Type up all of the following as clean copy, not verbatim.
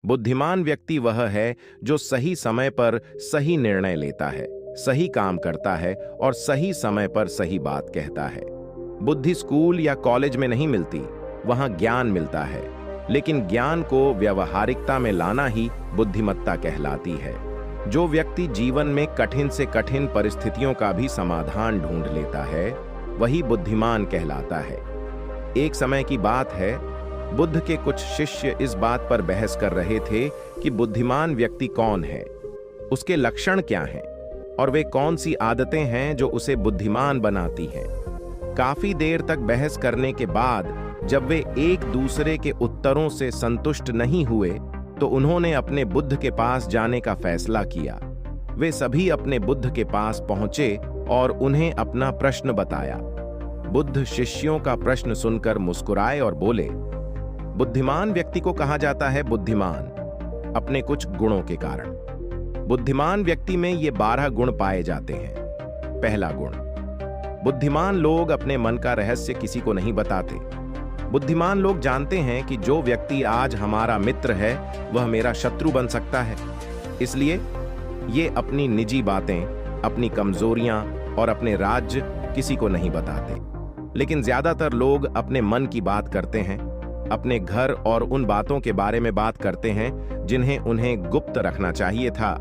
बुद्धिमान व्यक्ति वह है जो सही समय पर सही निर्णय लेता है, सही काम करता है और सही समय पर सही बात कहता है। बुद्धि स्कूल या कॉलेज में नहीं मिलती, वहां ज्ञान मिलता है, लेकिन ज्ञान को व्यवहारिकता में लाना ही बुद्धिमत्ता कहलाती है। जो व्यक्ति जीवन में कठिन से कठिन परिस्थितियों का भी समाधान ढूंढ लेता है, वही बुद्धिमान कहलाता है। एक समय की बात है, बुद्ध के कुछ शिष्य इस बात पर बहस कर रहे थे कि बुद्धिमान व्यक्ति कौन है, उसके लक्षण क्या हैं और वे कौन सी आदतें हैं जो उसे बुद्धिमान बनाती हैं। काफी देर तक बहस करने के बाद जब वे एक दूसरे के उत्तरों से संतुष्ट नहीं हुए तो उन्होंने अपने बुद्ध के पास जाने का फैसला किया। वे सभी अपने बुद्ध के पास पहुंचे और उन्हें अपना प्रश्न बताया। बुद्ध शिष्यों का प्रश्न सुनकर मुस्कुराए और बोले, बुद्धिमान व्यक्ति को कहा जाता है बुद्धिमान अपने कुछ गुणों के कारण। बुद्धिमान व्यक्ति में ये 12 गुण पाए जाते हैं। पहला गुण, बुद्धिमान लोग अपने मन का रहस्य किसी को नहीं बताते। बुद्धिमान लोग जानते हैं कि जो व्यक्ति आज हमारा मित्र है वह मेरा शत्रु बन सकता है, इसलिए ये अपनी निजी बातें, अपनी कमजोरियां और अपने राज्य किसी को नहीं बताते। लेकिन ज्यादातर लोग अपने मन की बात करते हैं, अपने घर और उन बातों के बारे में बात करते हैं जिन्हें उन्हें गुप्त रखना चाहिए था।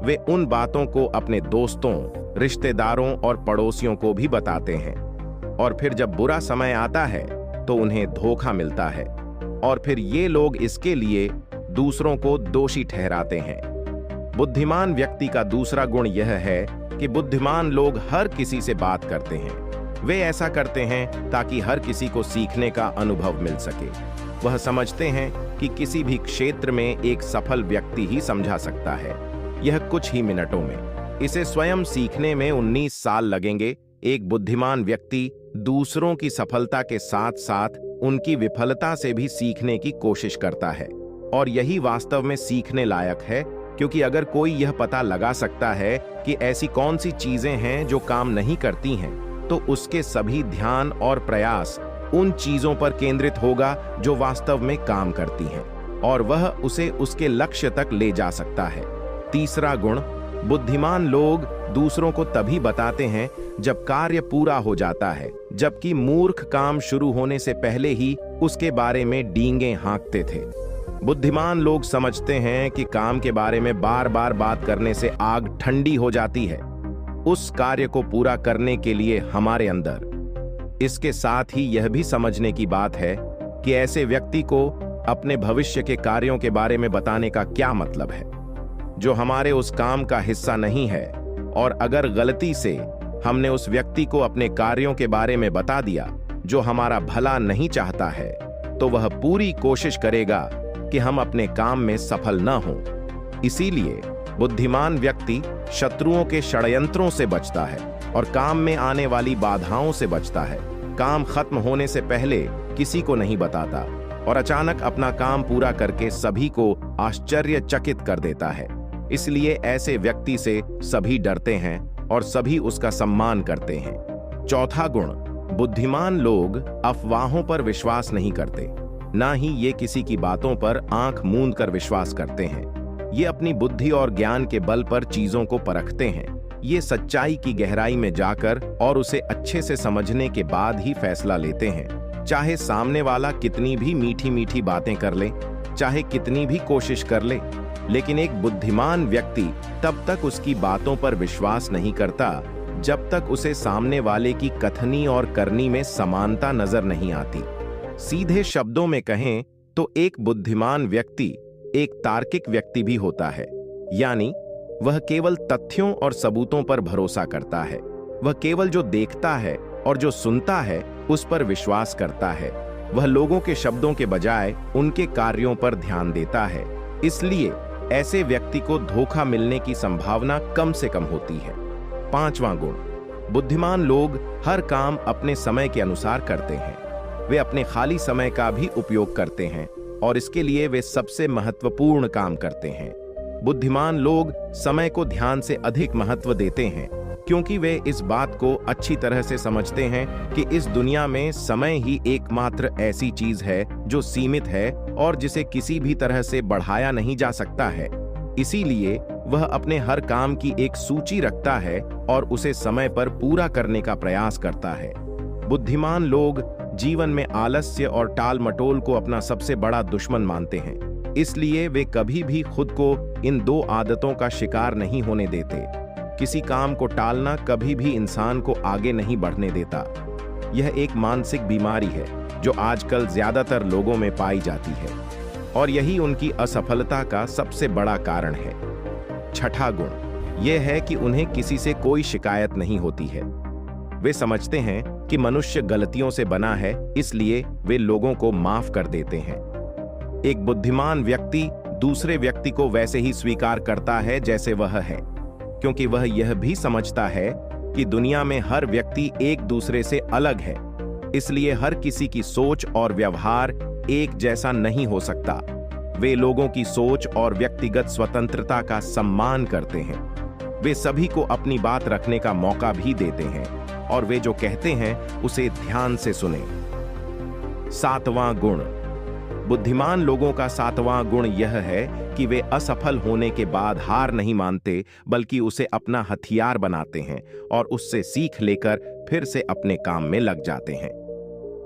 वे उन बातों को अपने दोस्तों, रिश्तेदारों और पड़ोसियों को भी बताते हैं, और फिर जब बुरा समय आता है तो उन्हें धोखा मिलता है, और फिर ये लोग इसके लिए दूसरों को दोषी ठहराते हैं। बुद्धिमान व्यक्ति का दूसरा गुण यह है कि बुद्धिमान लोग हर किसी से बात करते हैं। वे ऐसा करते हैं ताकि हर किसी को सीखने का अनुभव मिल सके। वह समझते हैं कि किसी भी क्षेत्र में एक सफल व्यक्ति ही समझा सकता है, यह कुछ ही मिनटों में। इसे स्वयं सीखने में 19 साल लगेंगे। एक बुद्धिमान व्यक्ति दूसरों की सफलता के साथ साथ उनकी विफलता से भी सीखने की कोशिश करता है, और यही वास्तव में सीखने लायक है, क्योंकि अगर कोई यह पता लगा सकता है कि ऐसी कौन सी चीजें हैं जो काम नहीं करती हैं, तो उसके सभी ध्यान और प्रयास उन चीजों पर केंद्रित होगा जो वास्तव में काम करती हैं, और वह उसे उसके लक्ष्य तक ले जा सकता है। तीसरा गुण, बुद्धिमान लोग दूसरों को तभी बताते हैं जब कार्य पूरा हो जाता है, जबकि मूर्ख काम शुरू होने से पहले ही उसके बारे में डींगे हाँकते थे। बुद्धिमान लोग समझते हैं कि काम के बारे में बार बार बात करने से आग ठंडी हो जाती है, उस कार्य को पूरा करने के लिए हमारे अंदर। इसके साथ ही यह भी समझने की बात है कि ऐसे व्यक्ति को अपने भविष्य के कार्यों के बारे में बताने का क्या मतलब है, जो हमारे उस काम का हिस्सा नहीं है। और अगर गलती से हमने उस व्यक्ति को अपने कार्यों के बारे में बता दिया जो हमारा भला नहीं चाहता है, तो वह पूरी कोशिश करेगा कि हम अपने काम में सफल न हों। इसीलिए बुद्धिमान व्यक्ति शत्रुओं के षड्यंत्रों से बचता है और काम में आने वाली बाधाओं से बचता है। काम खत्म होने से पहले किसी को नहीं बताता और अचानक अपना काम पूरा करके सभी को आश्चर्यचकित कर देता है। इसलिए ऐसे व्यक्ति से सभी डरते हैं और सभी उसका सम्मान करते हैं। चौथा गुण, बुद्धिमान लोग अफवाहों पर विश्वास नहीं करते, ना ही ये किसी की बातों पर आंख मूंद कर विश्वास करते हैं। ये अपनी बुद्धि और ज्ञान के बल पर चीजों को परखते हैं। ये सच्चाई की गहराई में जाकर और उसे अच्छे से समझने के बाद ही फैसला लेते हैं। चाहे सामने वाला कितनी भी मीठी मीठी बातें कर ले, चाहे कितनी भी कोशिश कर ले, लेकिन एक बुद्धिमान व्यक्ति तब तक उसकी बातों पर विश्वास नहीं करता जब तक उसे सामने वाले की कथनी और करनी में समानता नजर नहीं आती। सीधे शब्दों में कहें तो एक बुद्धिमान व्यक्ति एक तार्किक व्यक्ति भी होता है, यानी वह केवल तथ्यों और सबूतों पर भरोसा करता है। वह केवल जो देखता है और जो सुनता है उस पर विश्वास करता है। वह लोगों के शब्दों के बजाय उनके कार्यों पर ध्यान देता है। इसलिए ऐसे व्यक्ति को धोखा मिलने की संभावना कम से कम होती है। पांचवां गुण, बुद्धिमान लोग हर काम अपने समय के अनुसार करते हैं। वे अपने खाली समय का भी उपयोग करते हैं और इसके लिए वे सबसे महत्वपूर्ण काम करते हैं। बुद्धिमान लोग समय को ध्यान से अधिक महत्व देते हैं, क्योंकि वे इस बात को अच्छी तरह से समझते हैं कि इस दुनिया में समय ही एकमात्र ऐसी चीज है जो सीमित है और जिसे किसी भी तरह से बढ़ाया नहीं जा सकता है। इसीलिए वह अपने हर काम की एक सूची रखता है और उसे समय पर पूरा करने का प्रयास करता है। बुद्धिमान लोग जीवन में आलस्य और टाल मटोल को अपना सबसे बड़ा दुश्मन मानते हैं, इसलिए वे कभी भी खुद को इन दो आदतों का शिकार नहीं होने देते। किसी काम को टालना कभी भी इंसान को आगे नहीं बढ़ने देता। यह एक मानसिक बीमारी है जो आजकल ज्यादातर लोगों में पाई जाती है और यही उनकी असफलता का सबसे बड़ा कारण है। छठा गुण यह है कि उन्हें किसी से कोई शिकायत नहीं होती है। वे समझते हैं कि मनुष्य गलतियों से बना है, इसलिए वे लोगों को माफ कर देते हैं। एक बुद्धिमान व्यक्ति दूसरे व्यक्ति को वैसे ही स्वीकार करता है जैसे वह है, क्योंकि वह यह भी समझता है कि दुनिया में हर व्यक्ति एक दूसरे से अलग है, इसलिए हर किसी की सोच और व्यवहार एक जैसा नहीं हो सकता। वे लोगों की सोच और व्यक्तिगत स्वतंत्रता का सम्मान करते हैं। वे सभी को अपनी बात रखने का मौका भी देते हैं और वे जो कहते हैं उसे ध्यान से सुनें। सातवां गुण बुद्धिमान लोगों का सातवां गुण यह है कि वे असफल होने के बाद हार नहीं मानते, बल्कि उसे अपना हथियार बनाते हैं और उससे सीख लेकर फिर से अपने काम में लग जाते हैं।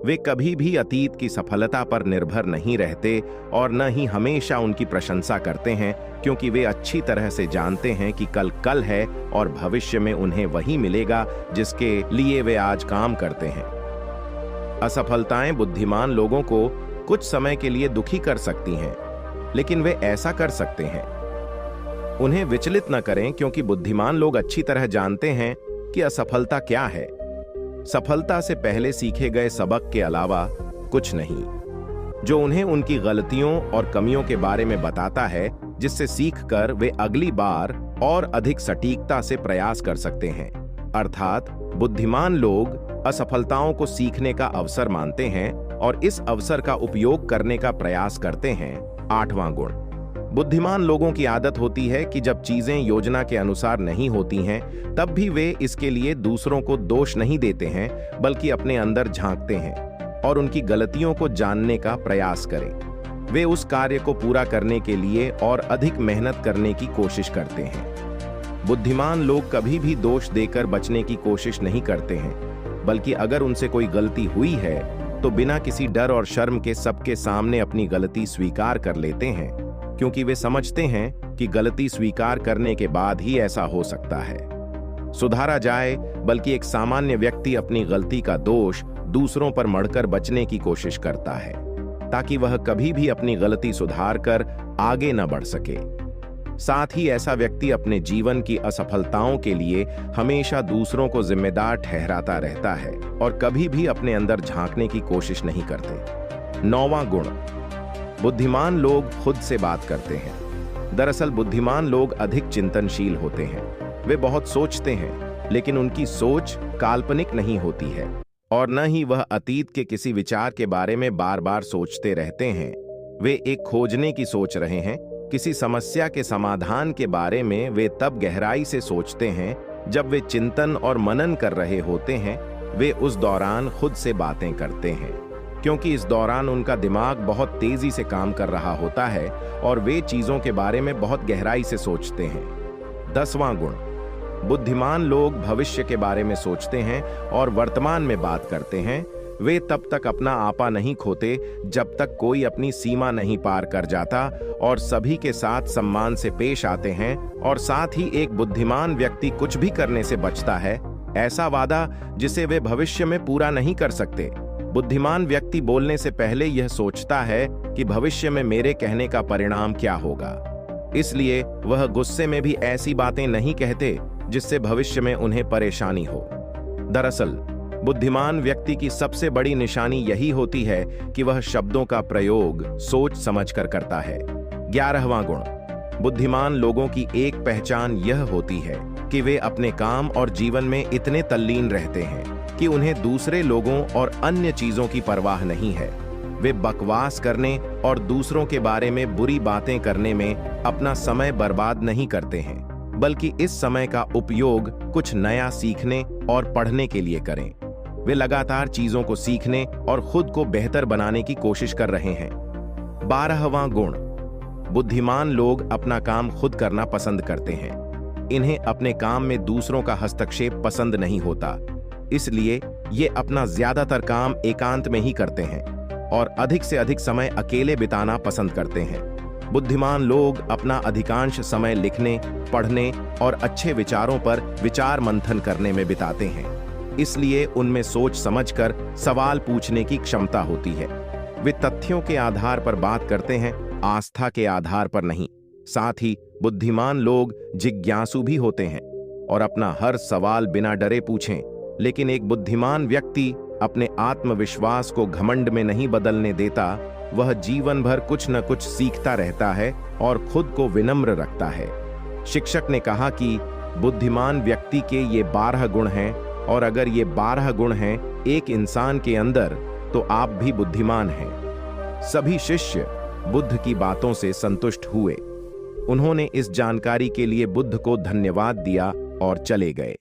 वे कभी भी अतीत की सफलता पर निर्भर नहीं रहते और न ही हमेशा उनकी प्रशंसा करते हैं, क्योंकि वे अच्छी तरह से जानते हैं कि कल कल है और भविष्य में उन्हें वही मिलेगा जिसके लिए वे आज काम करते हैं। असफलताएं बुद्धिमान लोगों को कुछ समय के लिए दुखी कर सकती हैं, लेकिन वे ऐसा कर सकते हैं। उन्हें विचलित न करें, क्योंकि बुद्धिमान लोग अच्छी तरह जानते हैं कि असफलता क्या है। सफलता से पहले सीखे गए सबक के अलावा कुछ नहीं, जो उन्हें उनकी गलतियों और कमियों के बारे में बताता है, जिससे सीखकर वे अगली बार और अधिक सटीकता से प्रयास कर सकते हैं। अर्थात बुद्धिमान लोग असफलताओं को सीखने का अवसर मानते हैं और इस अवसर का उपयोग करने का प्रयास करते हैं। आठवां गुण बुद्धिमान लोगों की आदत होती है कि जब चीजें योजना के अनुसार नहीं होती हैं, तब भी वे इसके लिए दूसरों को दोष नहीं देते हैं, बल्कि अपने अंदर झांकते हैं और उनकी गलतियों को जानने का प्रयास करें। वे उस कार्य को पूरा करने के लिए और अधिक मेहनत करने की कोशिश करते हैं। बुद्धिमान लोग कभी भी दोष देकर बचने की कोशिश नहीं करते हैं, बल्कि अगर उनसे कोई गलती हुई है तो बिना किसी डर और शर्म के सबके सामने अपनी गलती स्वीकार कर लेते हैं, क्योंकि वे समझते हैं कि गलती स्वीकार करने के बाद ही ऐसा हो सकता है सुधारा जाए। बल्कि एक सामान्य व्यक्ति अपनी गलती का दोष दूसरों पर मढ़कर बचने की कोशिश करता है, ताकि वह कभी भी अपनी गलती सुधार कर आगे न बढ़ सके। साथ ही ऐसा व्यक्ति अपने जीवन की असफलताओं के लिए हमेशा दूसरों को जिम्मेदार ठहराता रहता है और कभी भी अपने अंदर झांकने की कोशिश नहीं करते। नौवां गुण बुद्धिमान लोग खुद से बात करते हैं। दरअसल बुद्धिमान लोग अधिक चिंतनशील होते हैं। वे बहुत सोचते हैं, लेकिन उनकी सोच काल्पनिक नहीं होती है और न ही वह अतीत के किसी विचार के बारे में बार बार सोचते रहते हैं। वे एक खोजने की सोच रहे हैं। किसी समस्या के समाधान के बारे में वे तब गहराई से सोचते हैं जब वे चिंतन और मनन कर रहे होते हैं। वे उस दौरान खुद से बातें करते हैं, क्योंकि इस दौरान उनका दिमाग बहुत तेजी से काम कर रहा होता है और वे चीजों के बारे में बहुत गहराई से सोचते हैं। 10वां गुण बुद्धिमान लोग भविष्य के बारे में सोचते हैं और वर्तमान में बात करते हैं। वे तब तक अपना आपा नहीं खोते जब तक कोई अपनी सीमा नहीं पार कर जाता और सभी के साथ सम्मान से पेश आते हैं। और साथ ही एक बुद्धिमान व्यक्ति कुछ भी करने से बचता है, ऐसा वादा जिसे वे भविष्य में पूरा नहीं कर सकते। बुद्धिमान व्यक्ति बोलने से पहले यह सोचता है कि भविष्य में मेरे कहने का परिणाम क्या होगा, इसलिए वह गुस्से में भी ऐसी बातें नहीं कहते जिससे भविष्य में उन्हें परेशानी हो। दरअसल बुद्धिमान व्यक्ति की सबसे बड़ी निशानी यही होती है कि वह शब्दों का प्रयोग सोच समझकर करता है। 11वां गुण बुद्धिमान लोगों की एक पहचान यह होती है कि वे अपने काम और जीवन में इतने तल्लीन रहते हैं कि उन्हें दूसरे लोगों और अन्य चीजों की परवाह नहीं है। वे बकवास करने और दूसरों के बारे में बुरी बातें करने में अपना समय बर्बाद नहीं करते हैं, बल्कि इस समय का उपयोग कुछ नया सीखने और पढ़ने के लिए करें। वे लगातार चीजों को सीखने और खुद को बेहतर बनाने की कोशिश कर रहे हैं। 12वां गुण, बुद्धिमान लोग अपना काम खुद करना पसंद करते हैं। इन्हें अपने काम में दूसरों का हस्तक्षेप पसंद नहीं होता, इसलिए ये अपना ज्यादातर काम एकांत में ही करते हैं और अधिक से अधिक समय अकेले बिताना पसंद करते हैं। बुद्धिमान लोग अपना अधिकांश समय लिखने, पढ़ने और अच्छे विचारों पर विचार मंथन करने में बिताते हैं, इसलिए उनमें सोच समझकर सवाल पूछने की क्षमता होती है। वे तथ्यों के आधार पर बात करते हैं, आस्था के आधार पर नहीं। साथ ही बुद्धिमान लोग जिज्ञासु भी होते हैं और अपना हर सवाल बिना डरे पूछें, लेकिन एक बुद्धिमान व्यक्ति अपने आत्मविश्वास को घमंड में नहीं बदलने देता। वह जीवन भर कुछ न कुछ सीखता रहता है और खुद को विनम्र रखता है। शिक्षक ने कहा कि बुद्धिमान व्यक्ति के ये 12 गुण हैं, और अगर ये 12 गुण हैं एक इंसान के अंदर, तो आप भी बुद्धिमान हैं। सभी शिष्य बुद्ध की बातों से संतुष्ट हुए। उन्होंने इस जानकारी के लिए बुद्ध को धन्यवाद दिया और चले गए।